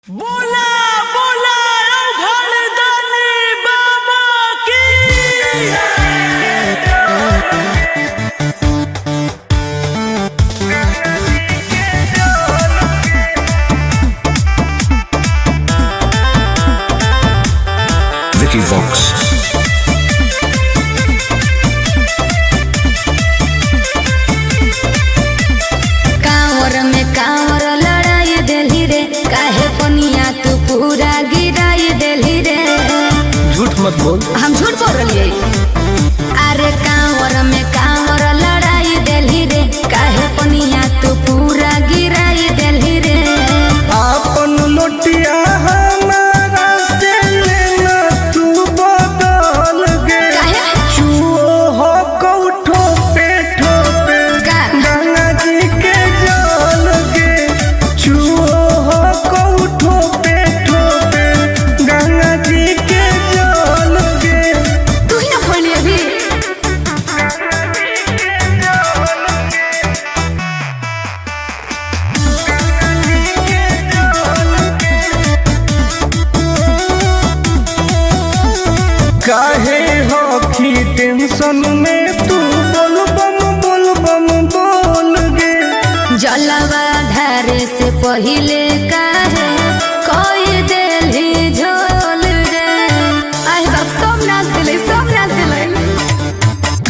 बोला बोला घरदानी बाबा की Vicky Vox. कांवर में कांवर लड़ाई देली रे, काहे पनिया तू पूरा गिराई देली रे। झूठ मत बोल। हम झूठ बोल रही। अरे कांवर में कांवर लड़ाई देली रे, काहे पनिया तू पूरा गिराई देली रे। आपन लोटिया हमारा से लेना तू बदल गे। काहे? चुओ हो कौठो पे ठोपे का? गंगा जी के जल गे। चुओ हो कौठो पे ठोपे गंगा जी के जल गे। तू ही ना खोली अभी। काहे हो की टेंशन में तू बोल बम बोल गे। जलवा धारे से पहिले काहे कोई देली झोल रे। आए बाप सब नाच दिले, सब नाच दिले।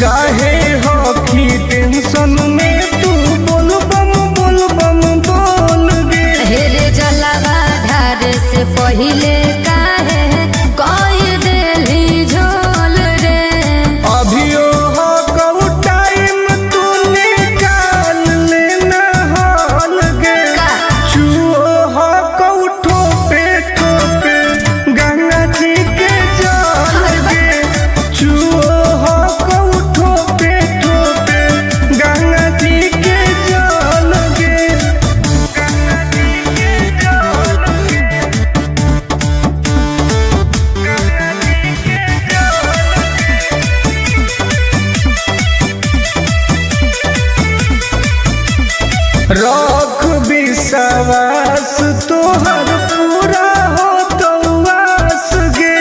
काहे हो की टेंशन में तू बोल बम बोल गे। हेरे जलवा धारे से पहिले काहे कोई देली झोल रे। अभियो हो कऊ टाइम तू निकाल लेना हाल गे। का? चुओ हो कऊ ठोपे ठोपे गंगा जी के जल गे। चुओ हो कऊ ठोपे ठोपे गंगा जी के जल गे। गंगा जी के जल गे। गंगा जी के रख विश्वास तोहर पूरा हो तो वास गे।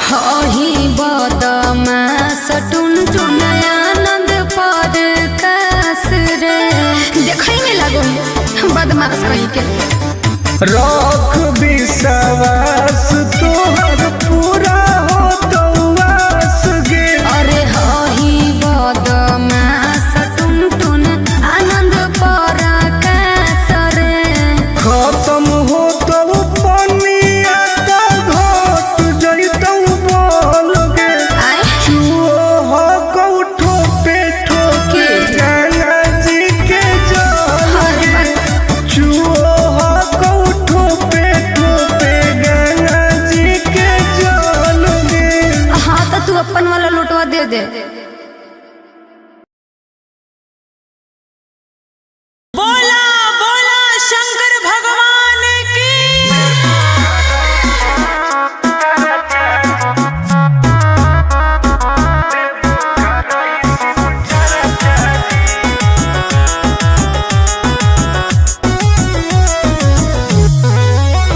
हही बदमाश टुन टुन आनंद पर कास रे। देखई में लागो बदमाश कहीं के। रख विश्वास तोहर पूरा हो तो वास गे। अरे हही बदमाश टुन टुन आनंद पर कास रे। खत्म हो तो पनिया तो घट जइतौ बोल गे। आए चुओ हो कौठो पे ठोके गंगा जी के जल गे। चुओ हो कौठो पे ठोके गंगा जी के जल गे। हाँ तो तू अपन वाला लुटवा दे दे। बोला बोला शंकर भगवान की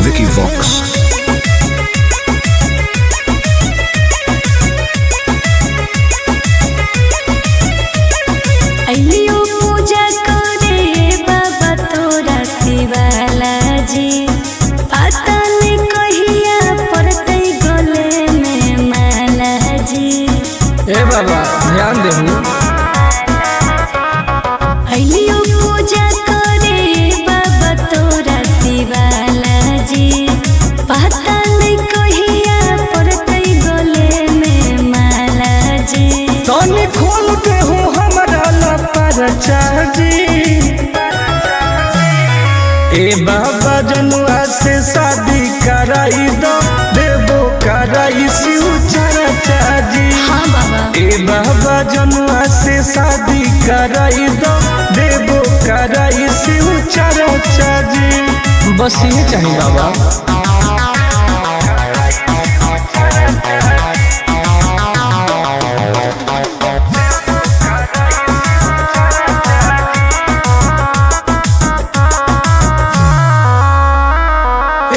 Vicky Vox. अइलियो पूजा करे बाबा तोरा शिवाला जी। पता नहीं कहिया पड़तै गले में माला जी। ए बाबा ध्यान देहु। अइलियो पूजा करे बाबा तोरा शिवाला जी। पता नहीं कहिया पड़तै गले में माला जी। तनी खोल के हो हमरा लपर चाजी। ए बाबा जनुआ से शादी कराई दो देबो कराई शिव चाची। हाँ बाबा ए बाबा जनुआ से शादी कराई दो देबो कराई शिव चाची। बस ये चाहिए बाबा।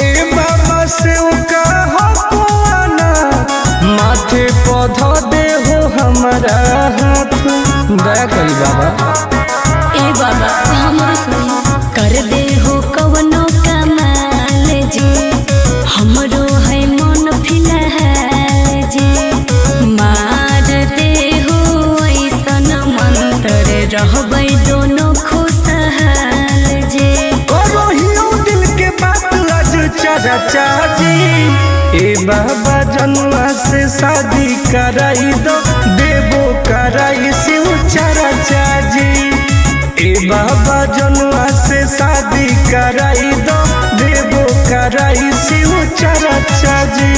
ए दया करी बाबा। ए बाबा हमरो सुनी कर दे हो कवनो कमाल जी, हमरो है मन फिलहाल जी, मार दे हो ऐसन मंत्र रहबै दोनों खुशहाल जी। करो हियो दिल के बात आज चाचा जी, ए बाबा जनुआ से शादी कराई दो, देवो कराई शिव चाचा जी। ए बाबा जनुआ से शादी कराई दो, देवो कराई शिव चाचा जी।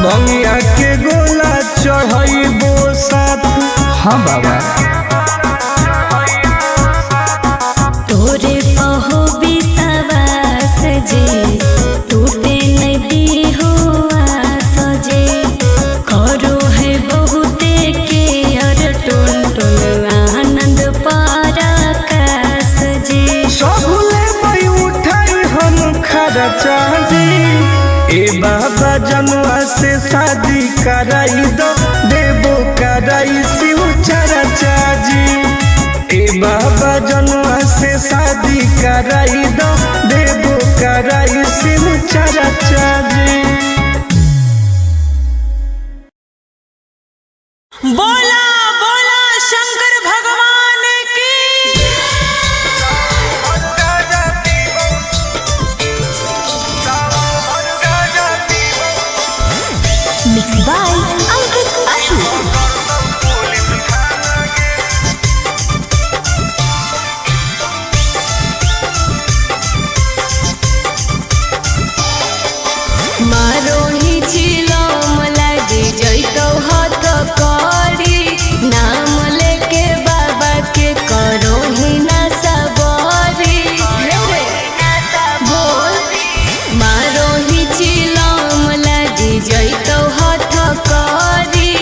भंगिया के गोला चढ़ाइबो साथ। हाँ बाबा तोरे पहो विश्वास जी, टूटे नहीं हो आस जी, करो है बहुते के अर टुन टुन आनंद पराकाश जी। सबले मई उठाई हम खर्चा जी, ए बाबा जनुआ से शादी कराई दो, देवो कराई शिव चाचा जी। ए बाबा जनुआ से शादी कराई दो, देवो कराई शिव चाचा जी। बोला बोला शंकर भगवान की। Mix by Ankit Ashu. मारो ही चिलम लागे जैतो हाथ करी, नाम लेके बाबा के करो ही ना सबरी। बोल मारो ही चिलम लागे जैतो हाथ करी,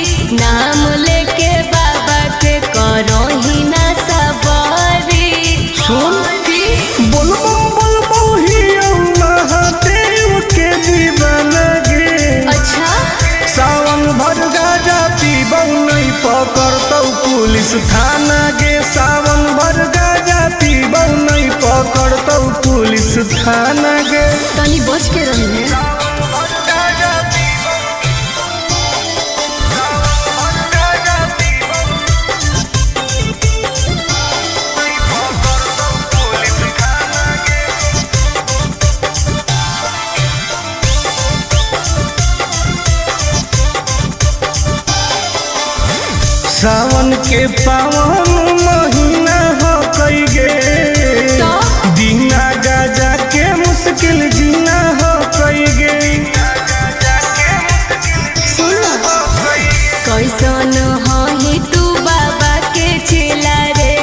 नाम लेके बाबा के करो ही ना सबरी। सुन बोलबो ही महादेव के दीवाना गे। अच्छा सावन भर गाजा पीबौ नहीं पकड़तौ पुलिस थाना गे, सावन भर गाजा पीबौ नहीं पकड़तौ पुलिस थाना गे। तनी बच के रही है। सावन के पावन महीना हो कई गे, दीना गाजा के मुश्किल जीना हो कई गे। कैसन ही तू बाबा के चेला रे,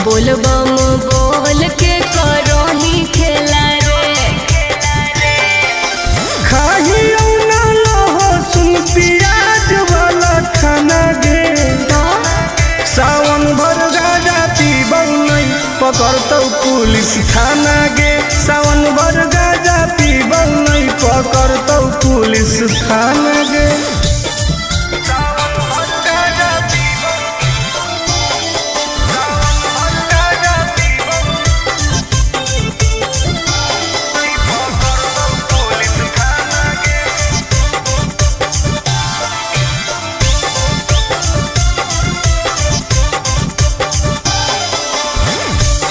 बोलबम बोल के करो ही खेला रे। खाही ना लहो सुन प्याज वाला खाना गे, सावन भर गाजा पीबौ नहीं पकड़तौ पुलिस थाना गे, सावन भर गाजा पीबौ नहीं पकड़तौ पुलिस थाना गे।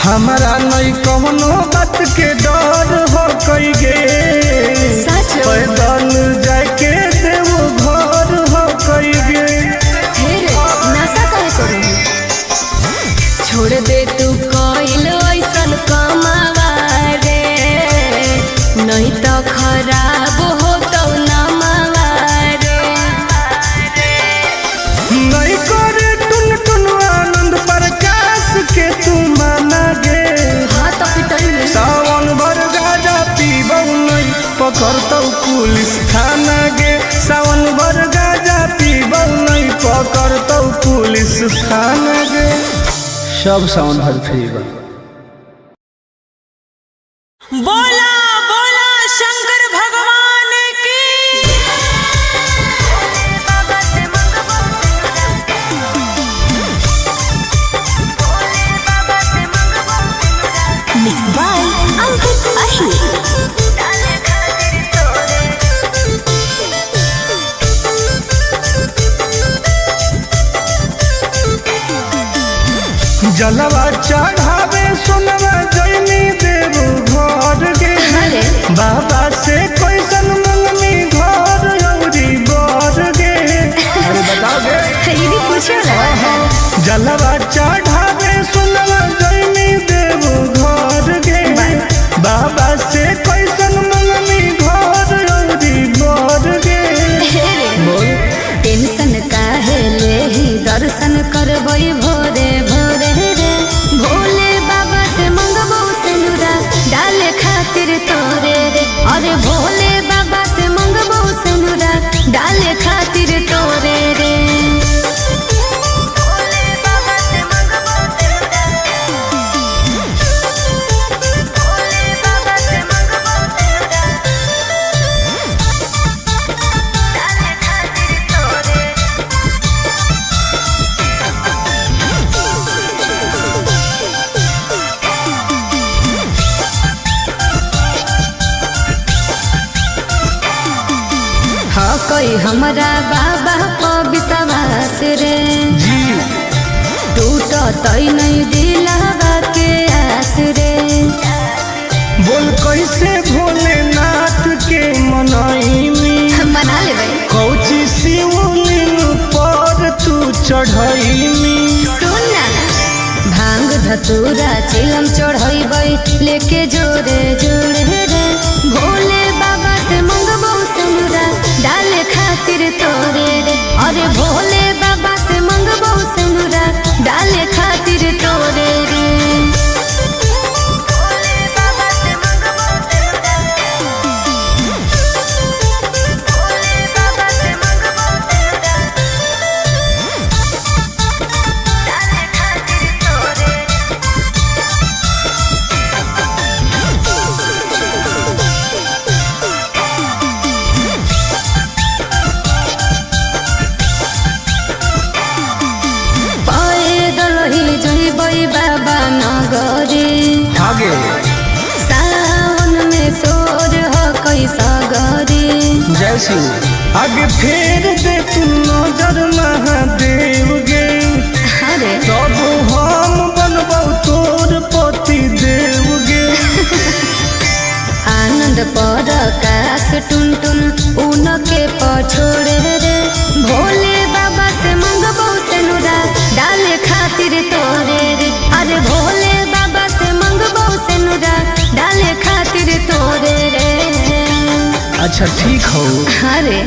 हमारा नहीं कौनो बात के डर हो कई गे, पैदल जाके देवो घर हो कई गे। नशा काहे करो, छोड़ दे तू कइल ऐसन कमावा रे, नहीं तो खराब हो तो नमावा रे। नहीं करे टुन टुन आनंद प्रकाश के तू माना गे, सावन भर गाजा पीबौ नहीं पकड़तौ पुलिस थाना गे, स्थान गे सब सावन भर फ्री बा। बोला बोला शंकर भगवान की। Mixed by Ankit Ahir. जलवा चढ़ावे सोनवा जैनी देव घर गे बाबा से कैसन मंगनी घर औरी बर गे। अरे बताओ गे ये भी पूछो ना। जलवा चढ़ावे सोनवा जैनी देव घर गे बाबा से कैसन मंगनी घर औरी बर गे। टेंशन काहे ले ही दर्शन करबई भोरे भोरे रे भोले बाबा से मंगबो सिनुरा डाले खातिर तोरे रे। अरे भोले बाबा से मंगबो सिनुरा डाले खातिर तोरे रे। हाँ कोई हमारा बाबा को विश्वास रे जी टूट तई नहीं दिलावा के आस रे। बोल कैसे भोलेनाथ के मनाई मना ले भाई कौची शिवलिंग पर तू चढ़ाई सुन ना भांग धतूरा चिलम चढ़ई लेके जोरे जोरे रे भोले बाबा से मंगबो सिनुरा डाले खातिर तोरे रे। अरे भोले बाबा से मंगबो सिनुरा डाले खातिर तोरे रे। बाबा नगरे आगे सावन में सोर हो कैसा गरे। जय शिव आगे फेर दे तू नजर महादेव गे अरे तब हम बनबौ तोर पति देव गे। आनंद पर आकाश टुन टुन उनके पछोड़े रे भोले बाबा से मंगबो सिनुरा डाले खातिर तोरे रे। अरे भोले बाबा से मंगबो सिनुरा डाले खातिर तोरे रे। अच्छा ठीक हो। अरे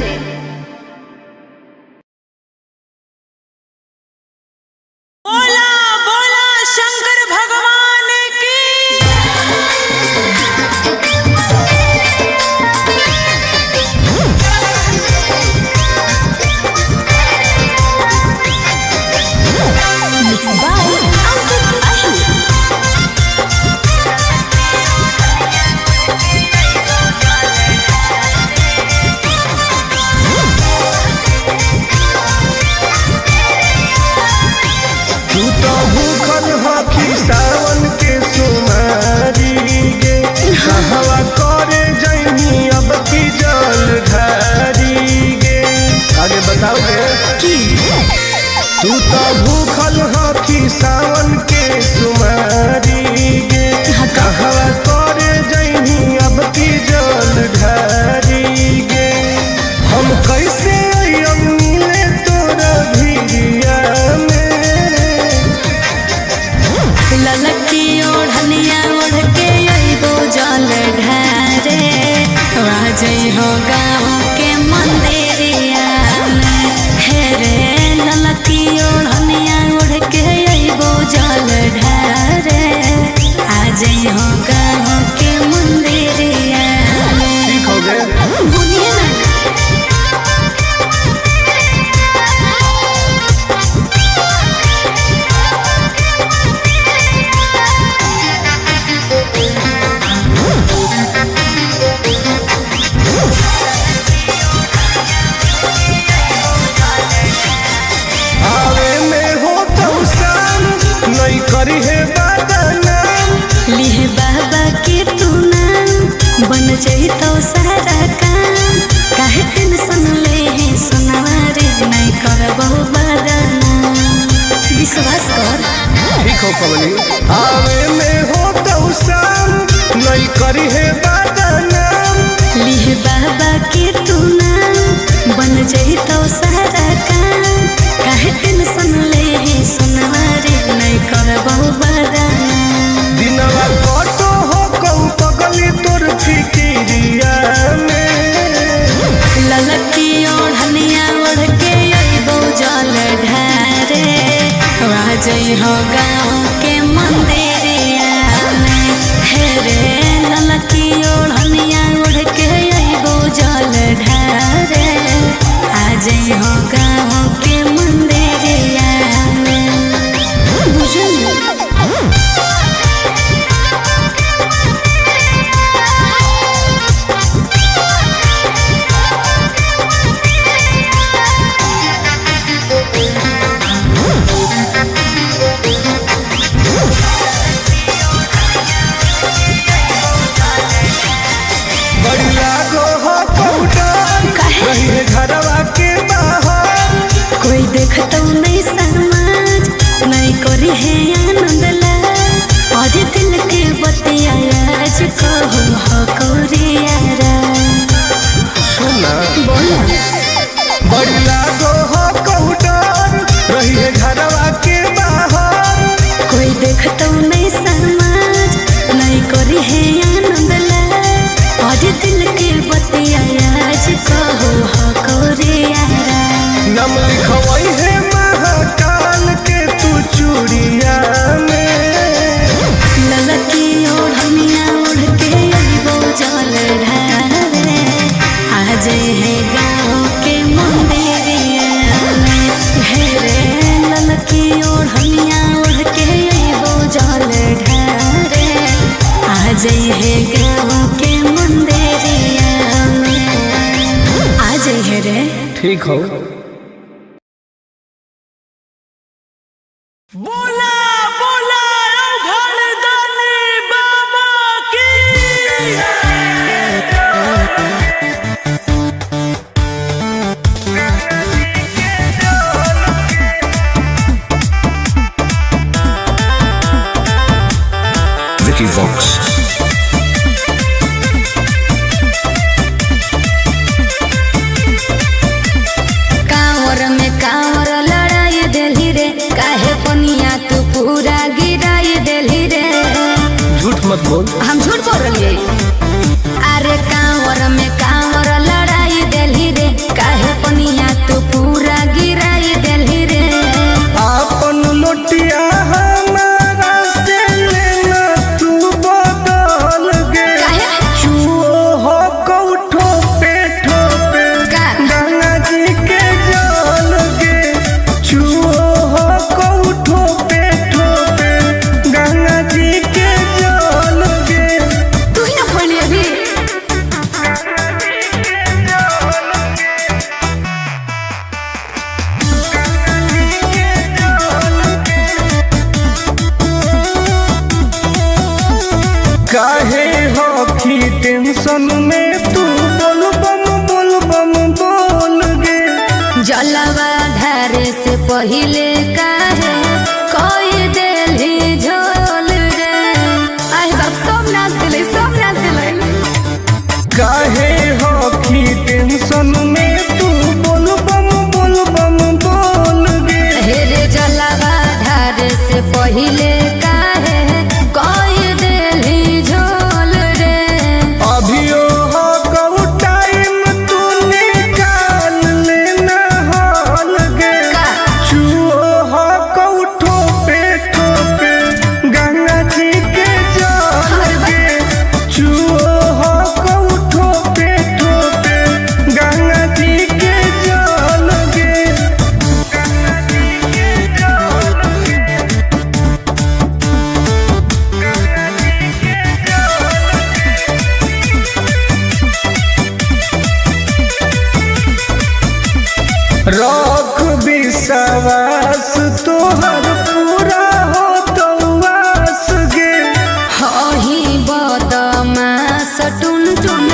बोला बोला शंकर भगवान की। Mixed by Ankit Ahir. तू तो भूखल हकी सावन के सुमारी गे कहवा करे जैनी अब की जल ढारी गे। आगे बताओ गे तू तो भूखल हकी सावन के सुमारी गे कहवा करे जैनी अब की जल ढारी गे। हम कैसे मिले तोरा भिड़िया में ललकी ओढ़निया ओढ़ के अइबो जल ढारे राजई हो गाँव के मंदिरिया में। हे रे ललकी ओढ़निया ओढ़ के अइबो जल ढारे आजई हो गाँव जाई तो सारा काम काहे टेंशन ले है सुनवा रे नहीं करबो बदना विश्वास कर ठीक हो कमली आवे में हो तो शाम नहीं करी है बदनाम लिह बाबा के तू नाम बन जाई तो सारा काम काहे टेंशन ले है सुनवा रे नहीं करबो बदना दिनवा कटो हो कहू पगली तोर फिकिरिया में ललकी ओढ़निया ओढ़ के अइबो जल ढारे आ जई हो गाँव के मंदिरिया में हे रे ललकी ओढ़निया ओढ़ के अइबो जल ढारे आ जई हो गाँव के मंदिरिया में बुझल बड़ी लागो हो पहुडर रही है घरवा के बाहर कोई देखतो नहीं समाज नहीं करी है आनंद ला आज दिल के बतिया आज कहो हो कोरियारा सुना बोला बड़ी लागो हो पहुडर रही है घरवा के बाहर कोई देखतो नहीं समाज नहीं करी है आनंद ला आज दिल के बतिया आज कहो हो कोरियारा नम लिखवाई है महाकाल के तू चूड़िया में ललकी ओढ़निया ओढ़ के अइबो जल ढारे आज है गाँव के मंदिरिया में हे रे ललकी ओढ़निया ओढ़ के अइबो जल ढारे आज है गाँव के मंदिरिया में आज है रे ठीक हो बोला बोला घरदानी बाबा की Vicky Vox. कांवर में कांवर लड़ाई देली रे काहे पनिया तू पूरा गिराई देली रे झूठ मत बोल हम झूठ बोल रही अरे कांवर में कांवर लड़ाई देली रे काहे पनिया तू पूरा गिराई देली रे आपन लोटिया हमारा से लेना तू बदल गे काहे चुओ हो कौठो पे ठोपे का? गंगा जी के जल गे चुओ हो कौठो पे ठोपे गंगा जी के जल गे तू ही ना बोली अभी काहे हो की टेंशन में तू बोल बम बोल गे जलवा ढारे से पहिले काहे कोई देली झोल रे आई बाप सब नाच दिले काहे हो की टेंशन में तू बोल बम बोल गे हे रे जलवा ढारे से पहिले काहे कोई देली झोल रे अभियो हो कऊ टाइम तू निकाल लेना हाल गे का? चुओ हो कऊ ठोपे ठोपे गंगा जी के जल गे चुओ हो कऊ ठोपे ठोपे गंगा जी के जल गे रख विश्वास तोहर पूरा हो तो वास गे हही बदमास टुन टुन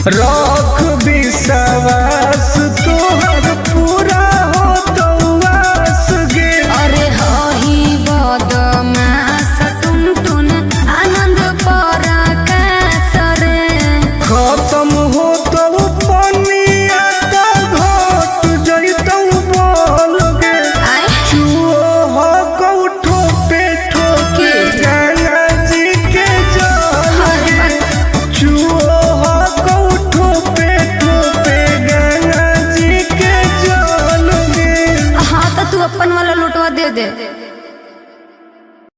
रख विश्वास तोहर पूरा हो तो वास गे। अरे हही बदमाश टुनटुन आनंद पराकाश रे। खत्म हो तो पनिया तो घट जइतौ बोल गे। आय चुओ हो कौठो पे ठोके गंगा जी के जल गे। चुओ हो कौठो पे ठोके गंगा जी के जल गे। हाँ तो तू अपन वाला लुटवा दे दे।